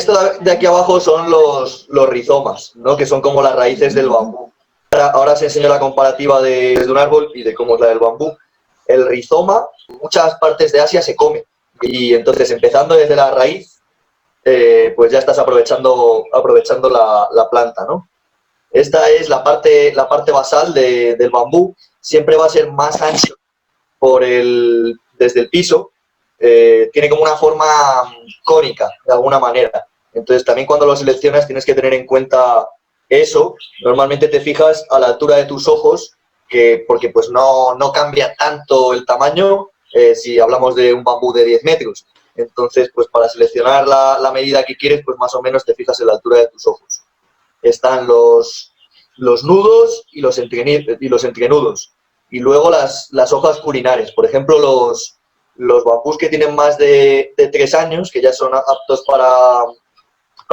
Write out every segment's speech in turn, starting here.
esto de aquí abajo son los rizomas, ¿no? Que son como las raíces del bambú. Ahora os enseño la comparativa de un árbol y de cómo es la del bambú. El rizoma, en muchas partes de Asia se come. Y entonces, empezando desde la raíz, pues ya estás aprovechando la planta, ¿no? Esta es la parte basal del bambú. Siempre va a ser más ancho desde el piso. Tiene como una forma cónica, de alguna manera. Entonces, también cuando lo seleccionas tienes que tener en cuenta eso. Normalmente te fijas a la altura de tus ojos, porque pues no cambia tanto el tamaño si hablamos de un bambú de 10 metros. Entonces, pues para seleccionar la medida que quieres, pues más o menos te fijas en la altura de tus ojos. Están los nudos y los entrenudos. Y luego las hojas culinares. Por ejemplo, los bambús que tienen más de 3 años, que ya son aptos para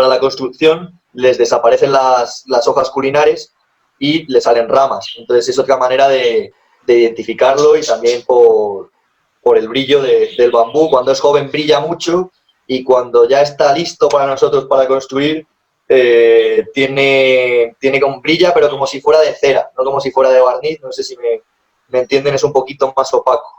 la construcción, les desaparecen las hojas culinares y le salen ramas. Entonces es otra manera de identificarlo, y también por el brillo del bambú. Cuando es joven brilla mucho, y cuando ya está listo para nosotros para construir, tiene como brilla, pero como si fuera de cera, no como si fuera de barniz. No sé si me entienden, es un poquito más opaco.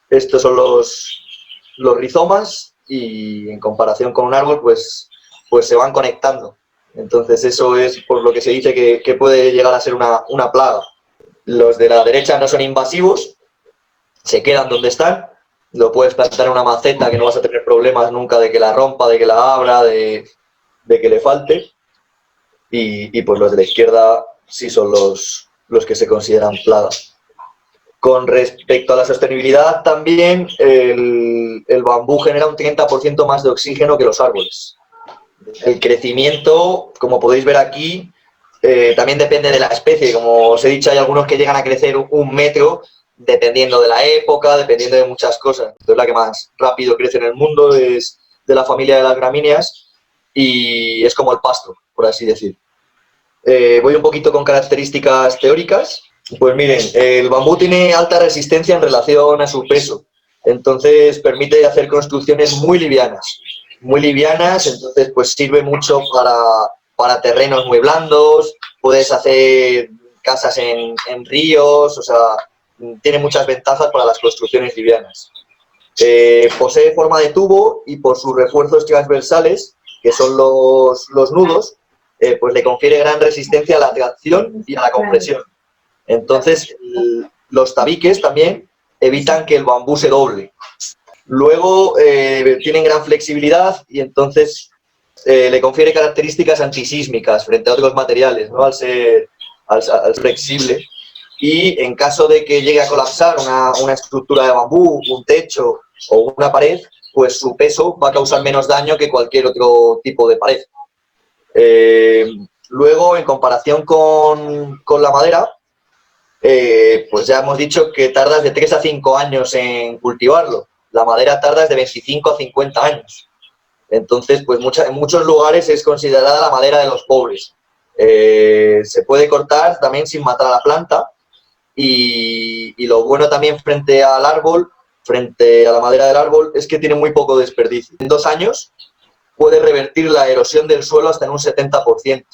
Estos son los rizomas, y en comparación con un árbol, pues se van conectando. Entonces eso es por lo que se dice que puede llegar a ser una plaga. Los de la derecha no son invasivos, se quedan donde están. Lo puedes plantar en una maceta, que no vas a tener problemas nunca de que la rompa, de que la abra, de que le falte. Y pues los de la izquierda sí son los que se consideran plagas. Con respecto a la sostenibilidad, también el bambú genera un 30% más de oxígeno que los árboles. El crecimiento, como podéis ver aquí, también depende de la especie. Como os he dicho, hay algunos que llegan a crecer 1 metro, dependiendo de la época, dependiendo de muchas cosas. Entonces, la que más rápido crece en el mundo es de la familia de las gramíneas, y es como el pasto, por así decir. Voy un poquito con características teóricas. Pues miren, el bambú tiene alta resistencia en relación a su peso. Entonces permite hacer construcciones muy livianas. Entonces pues sirve mucho para terrenos muy blandos. Puedes hacer casas en ríos, o sea, tiene muchas ventajas para las construcciones livianas. Posee forma de tubo, y por sus refuerzos transversales, que son los nudos, pues le confiere gran resistencia a la tracción y a la compresión. Entonces, los tabiques también evitan que el bambú se doble. Luego, tienen gran flexibilidad, y entonces le confiere características antisísmicas frente a otros materiales, ¿no? Al ser flexible. Y en caso de que llegue a colapsar una estructura de bambú, un techo o una pared, pues su peso va a causar menos daño que cualquier otro tipo de pared. Luego, en comparación con la madera, pues ya hemos dicho que tardas de 3 a 5 años en cultivarlo. La madera tarda de 25 a 50 años. Entonces, pues en muchos lugares es considerada la madera de los pobres. Se puede cortar también sin matar a la planta, y lo bueno también frente al árbol, frente a la madera del árbol, es que tiene muy poco desperdicio. En 2 años puede revertir la erosión del suelo hasta en un 70%.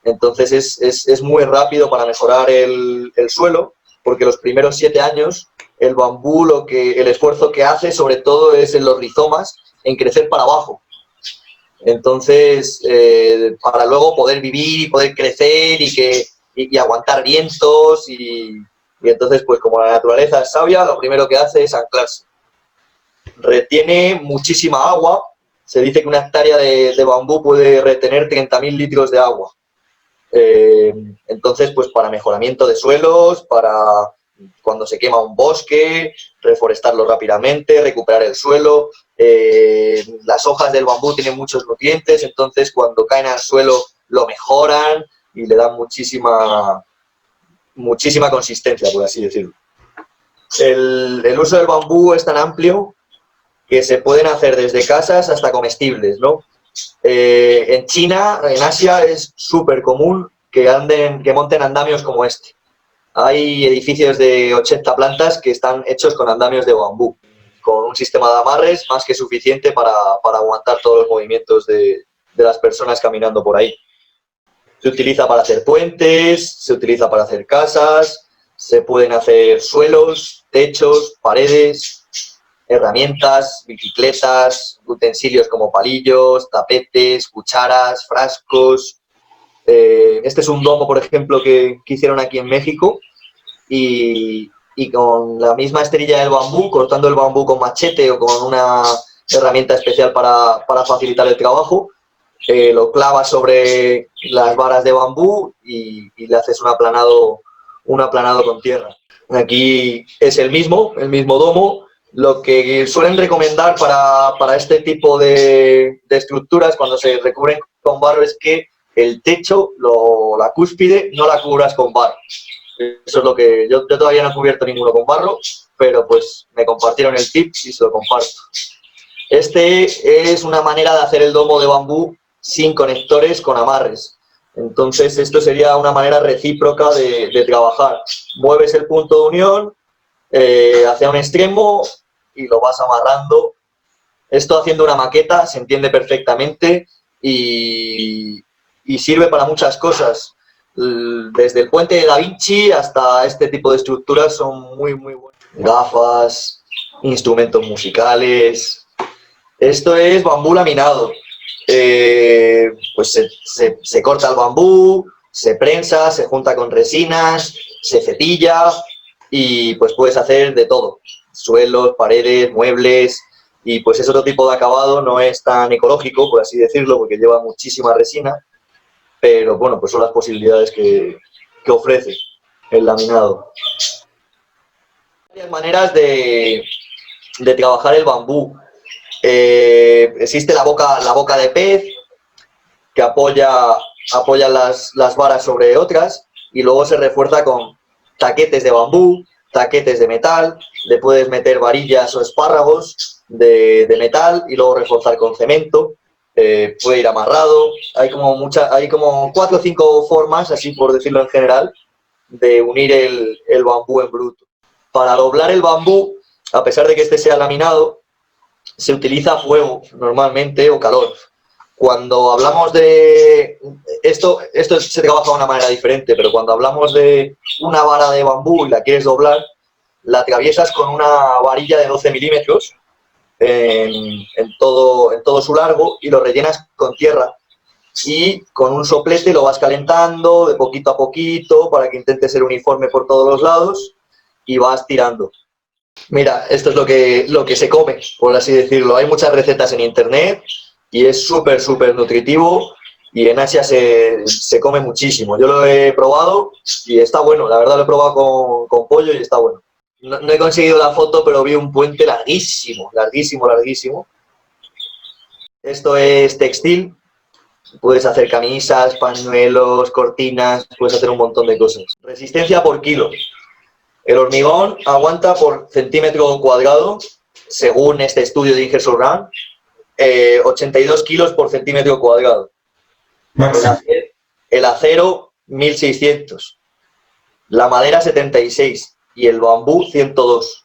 Entonces es muy rápido para mejorar el suelo, porque los primeros 7 años el bambú, el esfuerzo que hace sobre todo es en los rizomas, en crecer para abajo. Entonces, para luego poder vivir y poder crecer y aguantar vientos, y entonces, pues como la naturaleza es sabia, lo primero que hace es anclarse. Retiene muchísima agua. Se dice que una hectárea de bambú puede retener 30.000 litros de agua. Entonces, pues para mejoramiento de suelos, para cuando se quema un bosque, reforestarlo rápidamente, recuperar el suelo. Las hojas del bambú tienen muchos nutrientes, entonces cuando caen al suelo lo mejoran y le dan muchísima consistencia, por así decirlo. El uso del bambú es tan amplio que se pueden hacer desde casas hasta comestibles, ¿no? En China, en Asia, es súper común que monten andamios como este. Hay edificios de 80 plantas que están hechos con andamios de bambú. con un sistema de amarres más que suficiente para aguantar todos los movimientos de las personas caminando por ahí. Se utiliza para hacer puentes, se utiliza para hacer casas, se pueden hacer suelos, techos, paredes, herramientas, bicicletas, utensilios como palillos, tapetes, cucharas, frascos. Este es un domo, por ejemplo, que hicieron aquí en México y con la misma esterilla del bambú, cortando el bambú con machete o con una herramienta especial para facilitar el trabajo, lo clavas sobre las varas de bambú y le haces un aplanado con tierra. Aquí es el mismo domo. Lo que suelen recomendar para este tipo de estructuras cuando se recubren con barro es que el techo, la cúspide, no la cubras con barro. Eso es lo que yo todavía no he cubierto ninguno con barro, pero pues me compartieron el tip y se lo comparto. Este es una manera de hacer el domo de bambú sin conectores, con amarres. Entonces esto sería una manera recíproca de trabajar. Mueves el punto de unión hacia un extremo y lo vas amarrando. Esto haciendo una maqueta se entiende perfectamente y sirve para muchas cosas. Desde el puente de Da Vinci hasta este tipo de estructuras son muy buenas. Gafas, instrumentos musicales. Esto es bambú laminado. Pues se corta el bambú, se prensa, se junta con resinas, se cepilla y pues puedes hacer de todo. Suelos, paredes, muebles, y pues es otro tipo de acabado, no es tan ecológico, por así decirlo, porque lleva muchísima resina, pero bueno, pues son las posibilidades que ofrece el laminado. Hay varias maneras de trabajar el bambú. Existe la boca de pez, que apoya las varas sobre otras, y luego se refuerza con taquetes de bambú, taquetes de metal, le puedes meter varillas o espárragos de metal y luego reforzar con cemento. Puede ir amarrado. Hay como 4 o 5 formas, así por decirlo en general, de unir el bambú en bruto. Para doblar el bambú, a pesar de que este sea laminado, se utiliza fuego normalmente o calor. Cuando hablamos de esto se trabaja de una manera diferente, pero cuando hablamos de una vara de bambú y la quieres doblar, la atraviesas con una varilla de 12 milímetros en todo su largo y lo rellenas con tierra. Y con un soplete lo vas calentando de poquito a poquito para que intente ser uniforme por todos los lados y vas tirando. Mira, esto es lo que se come, por así decirlo. Hay muchas recetas en internet y es súper nutritivo y en Asia se come muchísimo. Yo lo he probado y está bueno, la verdad lo he probado con pollo y está bueno. No he conseguido la foto, pero vi un puente larguísimo. Esto es textil. Puedes hacer camisas, pañuelos, cortinas, puedes hacer un montón de cosas. Resistencia por kilo. El hormigón aguanta por centímetro cuadrado, según este estudio de Ingersoll Rand, 82 kilos por centímetro cuadrado. El acero, 1600. La madera, 76. Y el bambú, 102.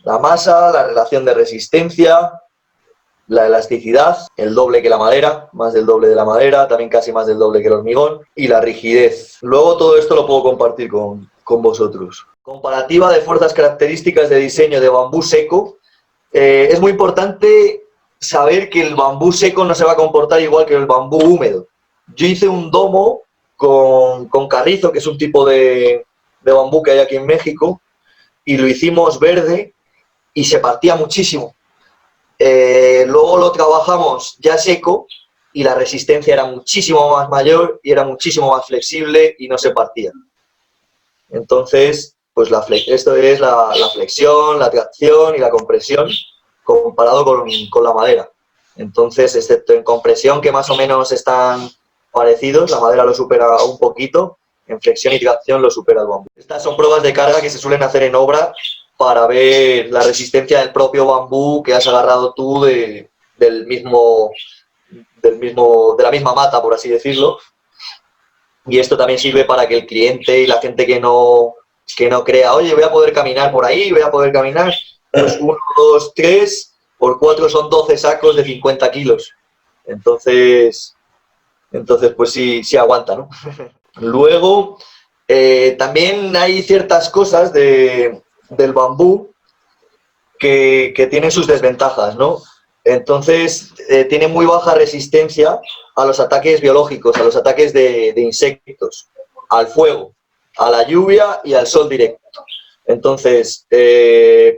La masa, la relación de resistencia, la elasticidad, el doble que la madera, más del doble de la madera, también casi más del doble que el hormigón, y la rigidez. Luego todo esto lo puedo compartir con vosotros. Comparativa de fuerzas características de diseño de bambú seco. Es muy importante saber que el bambú seco no se va a comportar igual que el bambú húmedo. Yo hice un domo con carrizo, que es un tipo de bambú que hay aquí en México, y lo hicimos verde y se partía muchísimo. Luego lo trabajamos ya seco y la resistencia era muchísimo más mayor y era muchísimo más flexible y no se partía. Entonces, pues esto es la flexión, la tracción y la compresión comparado con la madera. Entonces, excepto en compresión, que más o menos están parecidos, la madera lo supera un poquito, en flexión y tracción lo supera el bambú. Estas son pruebas de carga que se suelen hacer en obra para ver la resistencia del propio bambú que has agarrado tú de la misma mata, por así decirlo. Y esto también sirve para que el cliente y la gente que no que no crea, oye, voy a poder caminar por ahí, voy a poder caminar. Pues 1, 2, 3, por 4 son 12 sacos de 50 kilos. Entonces pues sí aguanta, ¿no? Luego, también hay ciertas cosas del bambú que tienen sus desventajas, ¿no? Entonces, tiene muy baja resistencia a los ataques biológicos, a los ataques de insectos, al fuego, a la lluvia y al sol directo. Entonces,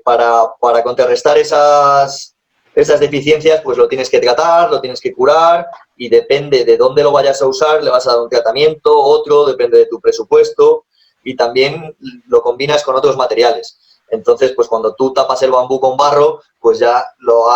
para contrarrestar esas deficiencias, pues lo tienes que tratar, lo tienes que curar, y depende de dónde lo vayas a usar, le vas a dar un tratamiento, otro, depende de tu presupuesto, y también lo combinas con otros materiales. Entonces, pues cuando tú tapas el bambú con barro, pues ya lo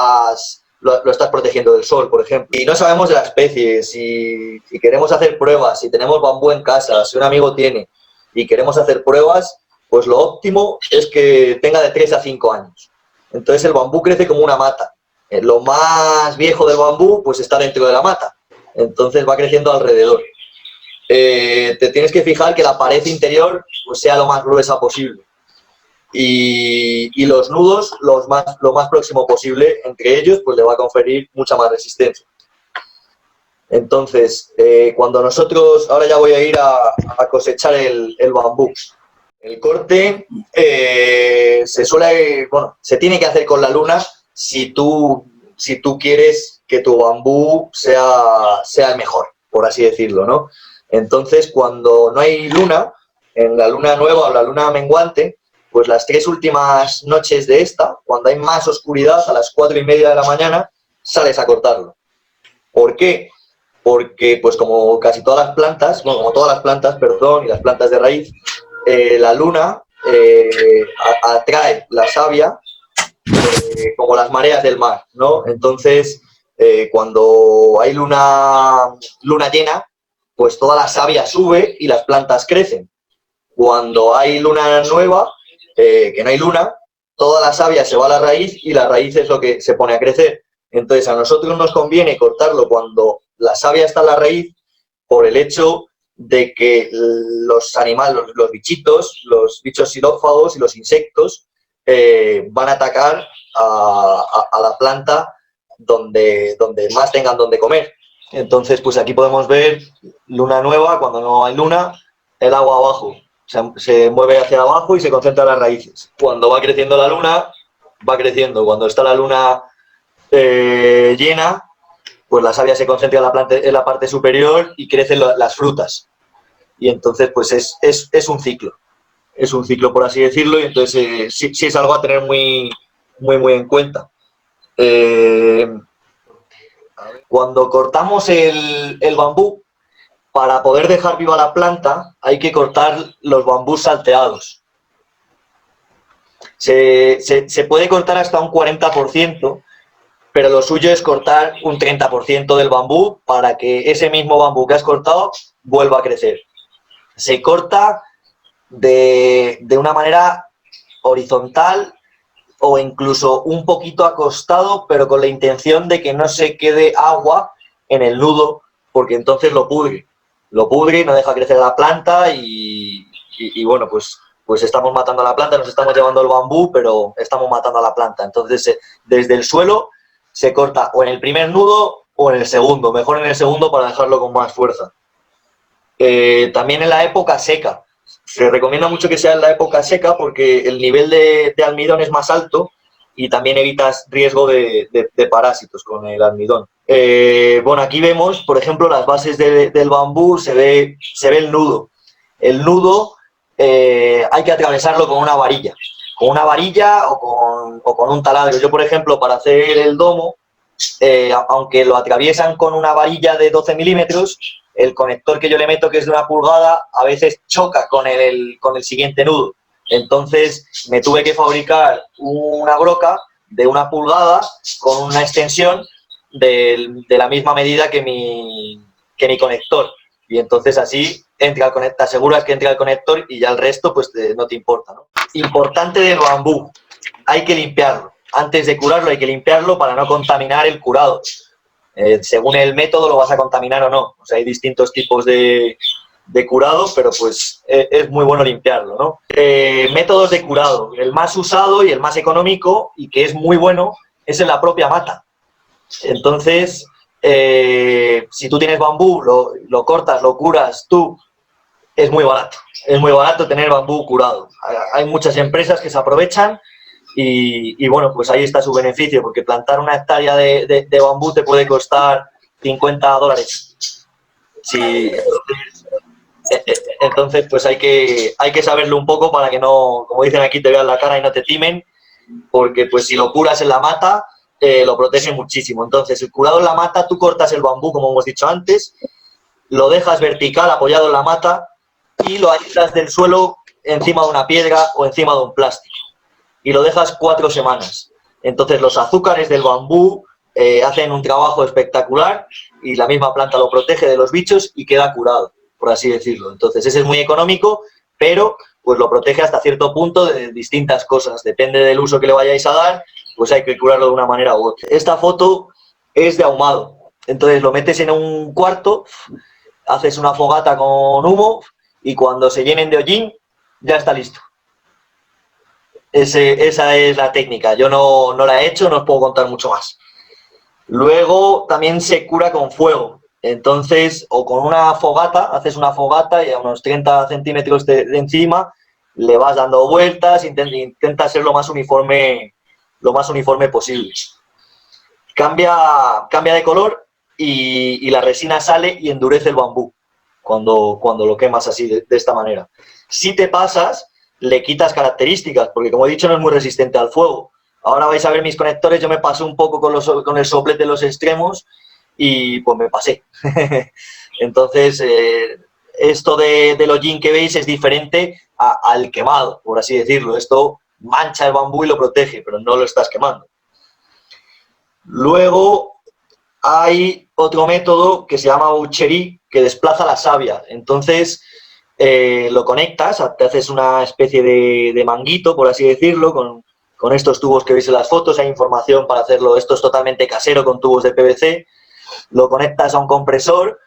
estás protegiendo del sol, por ejemplo. Y no sabemos de la especie, si queremos hacer pruebas, si tenemos bambú en casa, si un amigo tiene, y queremos hacer pruebas, pues lo óptimo es que tenga de 3 a 5 años. Entonces el bambú crece como una mata. Lo más viejo del bambú, pues está dentro de la mata. Entonces va creciendo alrededor. Te tienes que fijar que la pared interior pues sea lo más gruesa posible. Y los nudos lo más próximo posible entre ellos, pues le va a conferir mucha más resistencia. Entonces, cuando nosotros, ahora ya voy a ir a cosechar el bambú. El corte se tiene que hacer con la luna si tú quieres que tu bambú sea el mejor, por así decirlo, ¿no? Entonces, cuando no hay luna, en la luna nueva o la luna menguante, pues las 3 últimas noches de esta, cuando hay más oscuridad, a las 4:30 de la mañana, sales a cortarlo. ¿Por qué? Porque, pues como casi todas las plantas, bueno, como todas las plantas, perdón, y las plantas de raíz, la luna atrae la savia como las mareas del mar, ¿no? Entonces, cuando hay luna llena, pues toda la savia sube y las plantas crecen. Cuando hay luna nueva, que no hay luna, toda la savia se va a la raíz y la raíz es lo que se pone a crecer. Entonces, a nosotros nos conviene cortarlo cuando la savia está en la raíz, por el hecho de que los animales, los bichitos, los bichos xilófagos y los insectos van a atacar a la planta donde más tengan donde comer. Entonces, pues aquí podemos ver luna nueva, cuando no hay luna, el agua abajo. Se mueve hacia abajo y se concentra en las raíces. Cuando va creciendo la luna, va creciendo. Cuando está la luna llena, pues la savia se concentra en la parte superior y crecen las frutas. Y entonces, pues es un ciclo. Es un ciclo, por así decirlo, y entonces sí es algo a tener muy en cuenta. Cuando cortamos el bambú, para poder dejar viva la planta, hay que cortar los bambús salteados. Se puede cortar hasta un 40%, pero lo suyo es cortar un 30% del bambú para que ese mismo bambú que has cortado vuelva a crecer. Se corta de una manera horizontal o incluso un poquito acostado, pero con la intención de que no se quede agua en el nudo, porque entonces lo pudre y no deja crecer la planta y bueno, pues estamos matando a la planta, nos estamos llevando el bambú, pero estamos matando a la planta. Entonces, desde el suelo se corta o en el primer nudo o en el segundo, mejor en el segundo para dejarlo con más fuerza. También en la época seca. Se recomienda mucho que sea en la época seca porque el nivel de almidón es más alto y también evitas riesgo de parásitos con el almidón. Bueno, aquí vemos, por ejemplo, las bases del bambú, se ve el nudo. El nudo hay que atravesarlo con una varilla. Con una varilla o con un taladro. Yo, por ejemplo, para hacer el domo, aunque lo atraviesan con una varilla de 12 milímetros, el conector que yo le meto, que es de 1 pulgada, a veces choca con el siguiente nudo. Entonces me tuve que fabricar una broca de 1 pulgada con una extensión de la misma medida que mi conector. Y entonces así entra el conector, te aseguras que entra el conector y ya el resto pues no te importa, ¿no? Importante del bambú, hay que limpiarlo. Antes de curarlo hay que limpiarlo para no contaminar el curado. Según el método lo vas a contaminar o no. O sea, hay distintos tipos de de curado, pero pues es muy bueno limpiarlo, ¿no? Métodos de curado. El más usado y el más económico, y que es muy bueno, es en la propia mata. Entonces, si tú tienes bambú, lo cortas, lo curas tú, es muy barato. Es muy barato tener bambú curado. Hay muchas empresas que se aprovechan y bueno, pues ahí está su beneficio, porque plantar una hectárea de bambú te puede costar $50. Sí, entonces pues hay que saberlo un poco para que no, como dicen aquí, te vean la cara y no te timen, porque pues si lo curas en la mata, lo protege muchísimo. Entonces, el curado en la mata, tú cortas el bambú, como hemos dicho antes, lo dejas vertical, apoyado en la mata, y lo aíslas del suelo encima de una piedra o encima de un plástico. Y lo dejas 4 semanas. Entonces, los azúcares del bambú hacen un trabajo espectacular y la misma planta lo protege de los bichos y queda curado, por así decirlo. Entonces, ese es muy económico, pero pues lo protege hasta cierto punto de distintas cosas. Depende del uso que le vayáis a dar, pues hay que curarlo de una manera u otra. Esta foto es de ahumado. Entonces, lo metes en un cuarto, haces una fogata con humo y cuando se llenen de hollín, ya está listo. Esa es la técnica. Yo no la he hecho, no os puedo contar mucho más. Luego también se cura con fuego. Entonces, o con una fogata, haces una fogata y a unos 30 centímetros de encima le vas dando vueltas, intenta ser lo más uniforme posible. Cambia de color y la resina sale y endurece el bambú cuando lo quemas así, de esta manera. Si te pasas, le quitas características, porque como he dicho, no es muy resistente al fuego. Ahora vais a ver mis conectores, yo me pasé un poco con el soplete de los extremos y pues me pasé. Entonces, esto del hollín que veis es diferente al quemado, por así decirlo. Esto mancha el bambú y lo protege, pero no lo estás quemando. Luego hay otro método que se llama boucherie, que desplaza la savia. Entonces, lo conectas, te haces una especie de manguito, por así decirlo, con estos tubos que veis en las fotos. Hay información para hacerlo. Esto es totalmente casero con tubos de PVC. Lo conectas a un compresor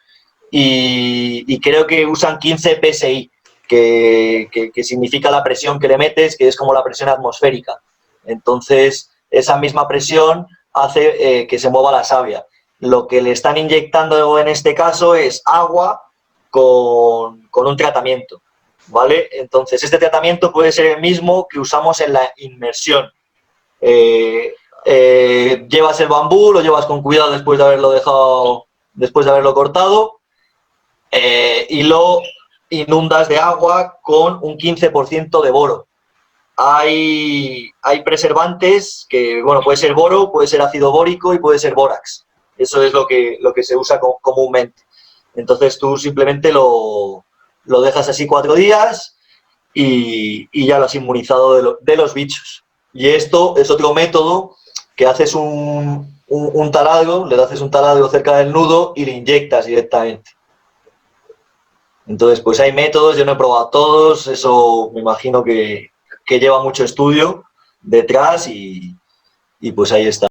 y creo que usan 15 PSI, que significa la presión que le metes, que es como la presión atmosférica. Entonces, esa misma presión hace que se mueva la savia. Lo que le están inyectando en este caso es agua con un tratamiento, ¿vale? Entonces, este tratamiento puede ser el mismo que usamos en la inmersión. Llevas el bambú, lo llevas con cuidado después de haberlo cortado, y lo inundas de agua con un 15% de boro. Hay preservantes que, bueno, puede ser boro, puede ser ácido bórico y puede ser bórax. Eso es lo que se usa comúnmente. Entonces tú simplemente lo dejas así 4 días y ya lo has inmunizado de los bichos. Y esto es otro método que haces un taladro, le haces un taladro cerca del nudo y le inyectas directamente. Entonces, pues hay métodos, yo no he probado todos, eso me imagino que lleva mucho estudio detrás y pues ahí está.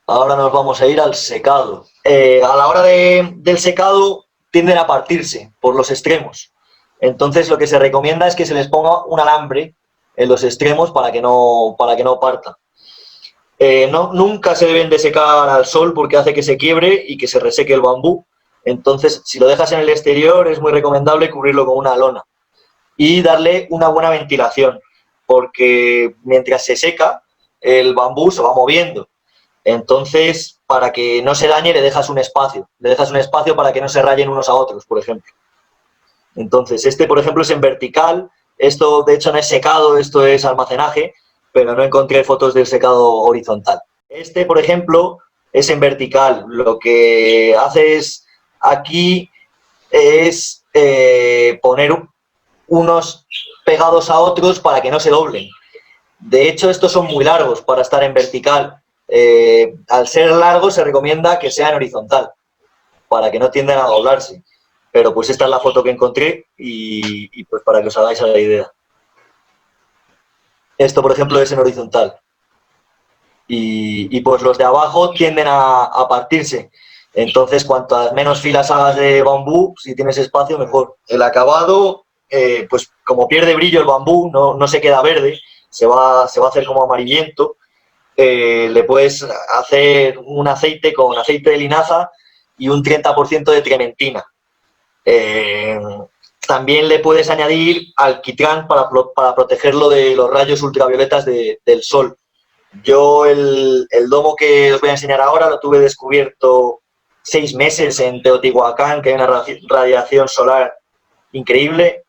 Ahora nos vamos a ir al secado. A la hora del secado tienden a partirse por los extremos. Entonces lo que se recomienda es que se les ponga un alambre en los extremos para que no parta. Nunca se deben de secar al sol porque hace que se quiebre y que se reseque el bambú. Entonces, si lo dejas en el exterior, es muy recomendable cubrirlo con una lona y darle una buena ventilación, porque mientras se seca, el bambú se va moviendo. Entonces, para que no se dañe, le dejas un espacio para que no se rayen unos a otros, por ejemplo. Entonces, este, por ejemplo, es en vertical. Esto, de hecho, no es secado, esto es almacenaje, pero no encontré fotos del secado horizontal. Este, por ejemplo, es en vertical. Lo que haces aquí es poner unos pegados a otros para que no se doblen. De hecho, estos son muy largos para estar en vertical. Al ser largos se recomienda que sea en horizontal, para que no tiendan a doblarse. Pero pues esta es la foto que encontré y pues para que os hagáis la idea. Esto, por ejemplo, es en horizontal. Y pues los de abajo tienden a partirse. Entonces, cuantas menos filas hagas de bambú, si tienes espacio, mejor. El acabado, pues como pierde brillo el bambú, no se queda verde, se va a hacer como amarillento. Le puedes hacer un aceite con aceite de linaza y un 30% de trementina. También le puedes añadir alquitrán para protegerlo de los rayos ultravioletas del sol. Yo el domo que os voy a enseñar ahora lo tuve descubierto 6 meses en Teotihuacán, que hay una radiación solar increíble,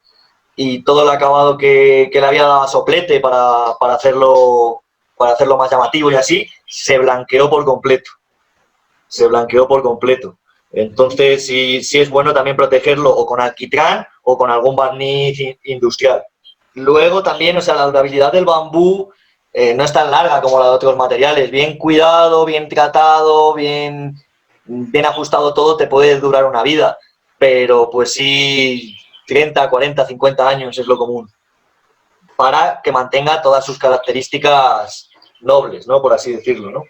y todo el acabado que le había dado a soplete para hacerlo más llamativo y así, se blanqueó por completo. Se blanqueó por completo. Entonces, sí es bueno también protegerlo o con alquitrán o con algún barniz industrial. Luego también, o sea, la durabilidad del bambú no es tan larga como la de otros materiales. Bien cuidado, bien tratado, bien ajustado todo, te puede durar una vida. Pero pues sí, 30, 40, 50 años es lo común. Para que mantenga todas sus características nobles, ¿no? Por así decirlo, ¿no?